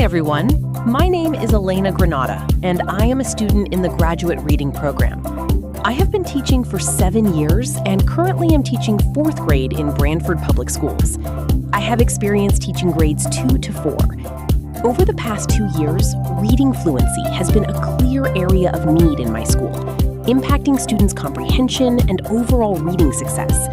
everyone. My name is Elena Granada, and I am a student in the graduate reading program. I have been teaching for 7 years and currently am teaching 4th grade in Brantford Public Schools. I have experience teaching grades 2 to 4. Over the past 2 years, reading fluency has been a clear area of need in my school, impacting students' comprehension and overall reading success.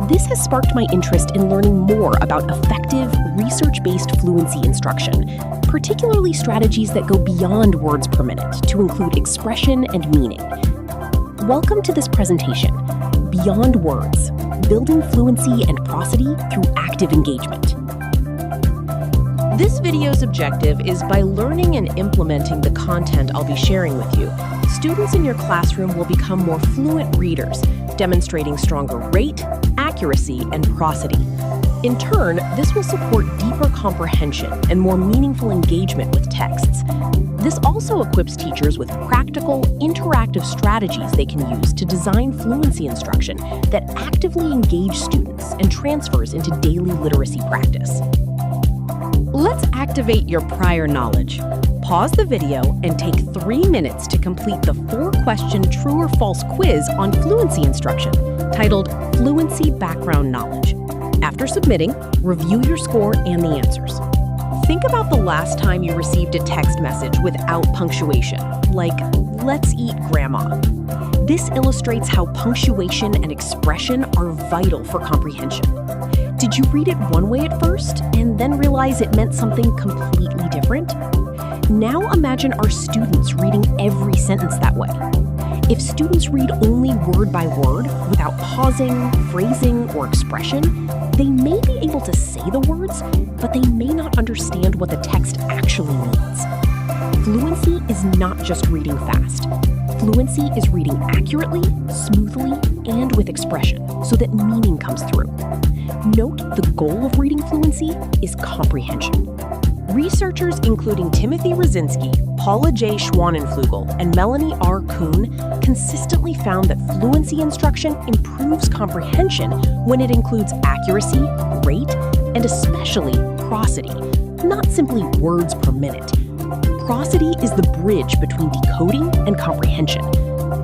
This has sparked my interest in learning more about effective, research-based fluency instruction, particularly strategies that go beyond words per minute to include expression and meaning. Welcome to this presentation, Beyond Words, Building Fluency and Prosody Through Active Engagement. This video's objective is by learning and implementing the content I'll be sharing with you, students in your classroom will become more fluent readers, demonstrating stronger rate, accuracy, and prosody. In turn, this will support deeper comprehension and more meaningful engagement with texts. This also equips teachers with practical, interactive strategies they can use to design fluency instruction that actively engage students and transfers into daily literacy practice. Let's activate your prior knowledge. Pause the video and take 3 minutes to complete the 4-question true or false quiz on fluency instruction, titled Fluency Background Knowledge. After submitting, review your score and the answers. Think about the last time you received a text message without punctuation, like, "Let's eat, Grandma." This illustrates how punctuation and expression are vital for comprehension. Did you read it one way at first and then realize it meant something completely different? Now imagine our students reading every sentence that way. If students read only word by word without pausing, phrasing, or expression, they may be able to say the words, but they may not understand what the text actually means. Fluency is not just reading fast. Fluency is reading accurately, smoothly, and with expression so that meaning comes through. Note the goal of reading fluency is comprehension. Researchers including Timothy Rosinski, Paula J. Schwanenflugel, and Melanie R. Kuhn consistently found that fluency instruction improves comprehension when it includes accuracy, rate, and especially prosody, not simply words per minute. Prosody is the bridge between decoding and comprehension.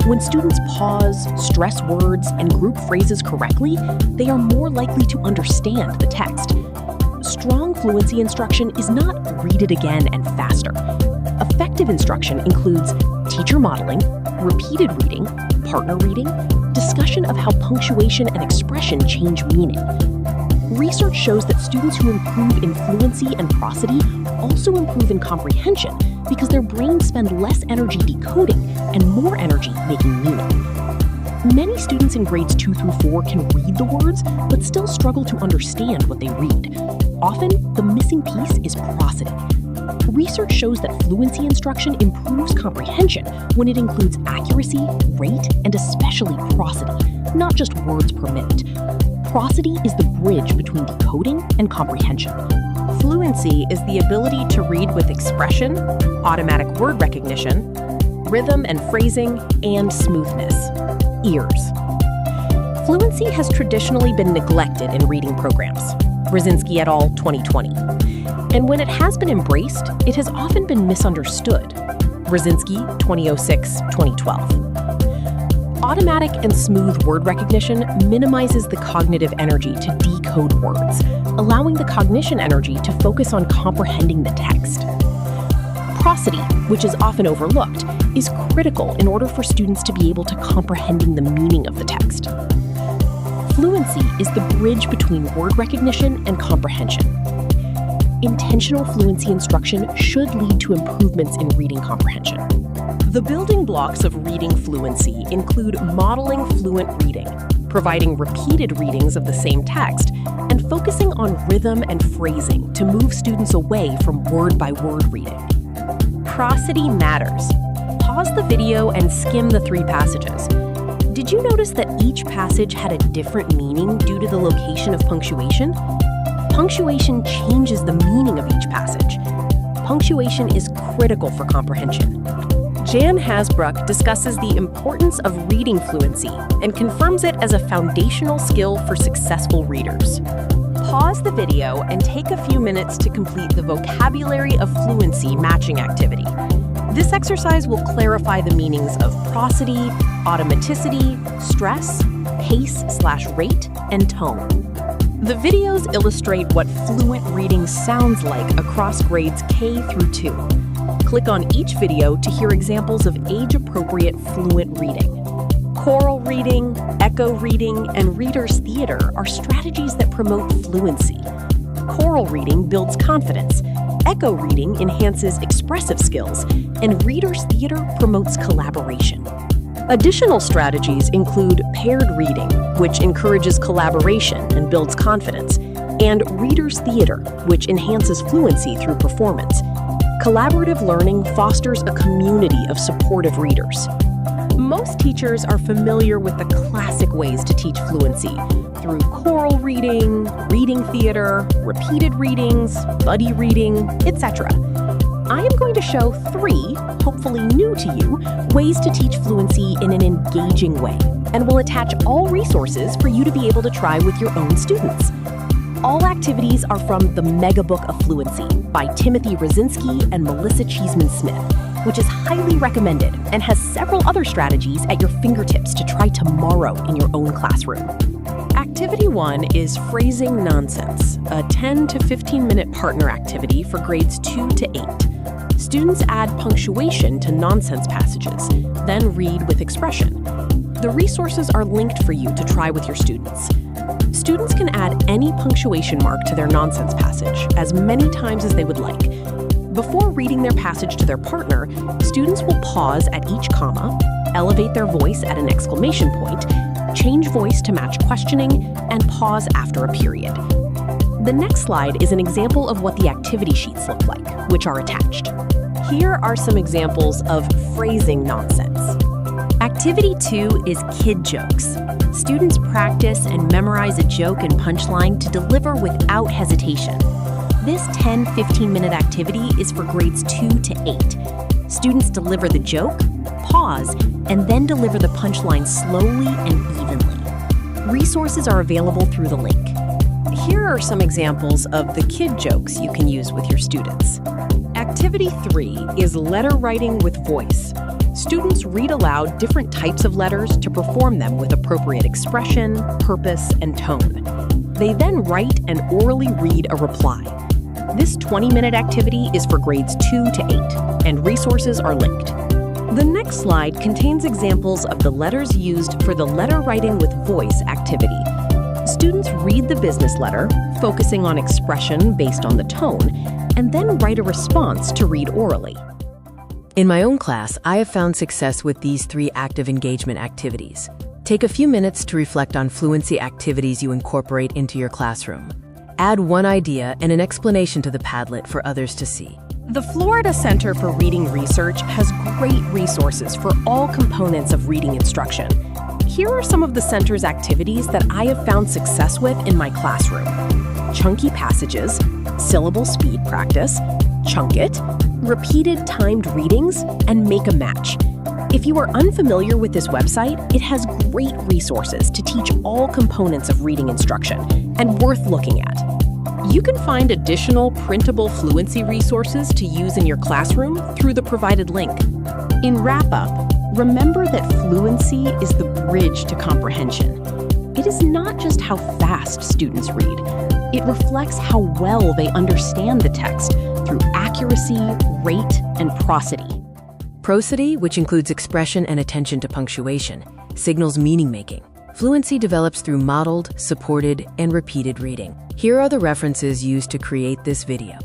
When students pause, stress words, and group phrases correctly, they are more likely to understand the text. Strong fluency instruction is not read it again and faster. Effective instruction includes teacher modeling, repeated reading, partner reading, discussion of how punctuation and expression change meaning. Research shows that students who improve in fluency and prosody also improve in comprehension because their brains spend less energy decoding and more energy making meaning. Many students in grades 2 through 4 can read the words, but still struggle to understand what they read. Often, the missing piece is prosody. Research shows that fluency instruction improves comprehension when it includes accuracy, rate, and especially prosody, not just words per minute. Prosody is the bridge between decoding and comprehension. Fluency is the ability to read with expression, automatic word recognition, rhythm and phrasing, and smoothness. Ears. Fluency has traditionally been neglected in reading programs. Rosinski et al. 2020. And when it has been embraced, it has often been misunderstood. Rosinski 2006-2012. Automatic and smooth word recognition minimizes the cognitive energy to decode words, allowing the cognition energy to focus on comprehending the text. Prosody, which is often overlooked, is critical in order for students to be able to comprehend the meaning of the text. Fluency is the bridge between word recognition and comprehension. Intentional fluency instruction should lead to improvements in reading comprehension. The building blocks of reading fluency include modeling fluent reading, providing repeated readings of the same text, and focusing on rhythm and phrasing to move students away from word-by-word reading. Prosody matters. Pause the video and skim the 3 passages. Did you notice that each passage had a different meaning due to the location of punctuation? Punctuation changes the meaning of each passage. Punctuation is critical for comprehension. Jan Hasbrouck discusses the importance of reading fluency and confirms it as a foundational skill for successful readers. Pause the video and take a few minutes to complete the Vocabulary of Fluency matching activity. This exercise will clarify the meanings of prosody, automaticity, stress, pace/rate, and tone. The videos illustrate what fluent reading sounds like across grades K through 2. Click on each video to hear examples of age-appropriate fluent reading. Choral reading, echo reading, and reader's theater are strategies that promote fluency. Choral reading builds confidence, echo reading enhances expressive skills, and reader's theater promotes collaboration. Additional strategies include paired reading, which encourages collaboration and builds confidence, and reader's theater, which enhances fluency through performance. Collaborative learning fosters a community of supportive readers. Most teachers are familiar with the classic ways to teach fluency through choral reading, reading theater, repeated readings, buddy reading, etc. I am going to show 3, hopefully new to you, ways to teach fluency in an engaging way, and will attach all resources for you to be able to try with your own students. All activities are from the Mega Book of Fluency by Timothy Rosinski and Melissa Cheeseman-Smith, which is highly recommended and has several other strategies at your fingertips to try tomorrow in your own classroom. Activity 1 is Phrasing Nonsense, a 10 to 15-minute partner activity for grades 2 to 8. Students add punctuation to nonsense passages, then read with expression. The resources are linked for you to try with your students. Students can add any punctuation mark to their nonsense passage as many times as they would like. Before reading their passage to their partner, students will pause at each comma, elevate their voice at an exclamation point, change voice to match questioning, and pause after a period. The next slide is an example of what the activity sheets look like, which are attached. Here are some examples of phrasing nonsense. Activity 2 is Kid Jokes. Students practice and memorize a joke and punchline to deliver without hesitation. This 10-15-minute activity is for grades 2 to 8. Students deliver the joke, pause, and then deliver the punchline slowly and evenly. Resources are available through the link. Here are some examples of the kid jokes you can use with your students. Activity 3 is Letter Writing with Voice. Students read aloud different types of letters to perform them with appropriate expression, purpose, and tone. They then write and orally read a reply. This 20-minute activity is for grades 2 to 8, and resources are linked. The next slide contains examples of the letters used for the Letter Writing with Voice activity. Students read the business letter, focusing on expression based on the tone, and then write a response to read orally. In my own class, I have found success with these 3 active engagement activities. Take a few minutes to reflect on fluency activities you incorporate into your classroom. Add one idea and an explanation to the Padlet for others to see. The Florida Center for Reading Research has great resources for all components of reading instruction. Here are some of the center's activities that I have found success with in my classroom. Chunky passages, syllable speed practice, chunk it, repeated timed readings, and make a match. If you are unfamiliar with this website, it has great resources to teach all components of reading instruction and worth looking at. You can find additional printable fluency resources to use in your classroom through the provided link. In wrap-up, remember that fluency is the bridge to comprehension. It is not just how fast students read. It reflects how well they understand the text through accuracy, rate, and prosody. Prosody, which includes expression and attention to punctuation, signals meaning-making. Fluency develops through modeled, supported, and repeated reading. Here are the references used to create this video.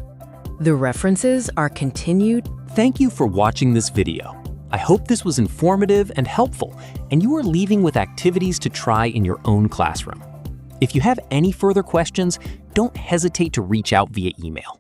The references are continued. Thank you for watching this video. I hope this was informative and helpful, and you are leaving with activities to try in your own classroom. If you have any further questions, don't hesitate to reach out via email.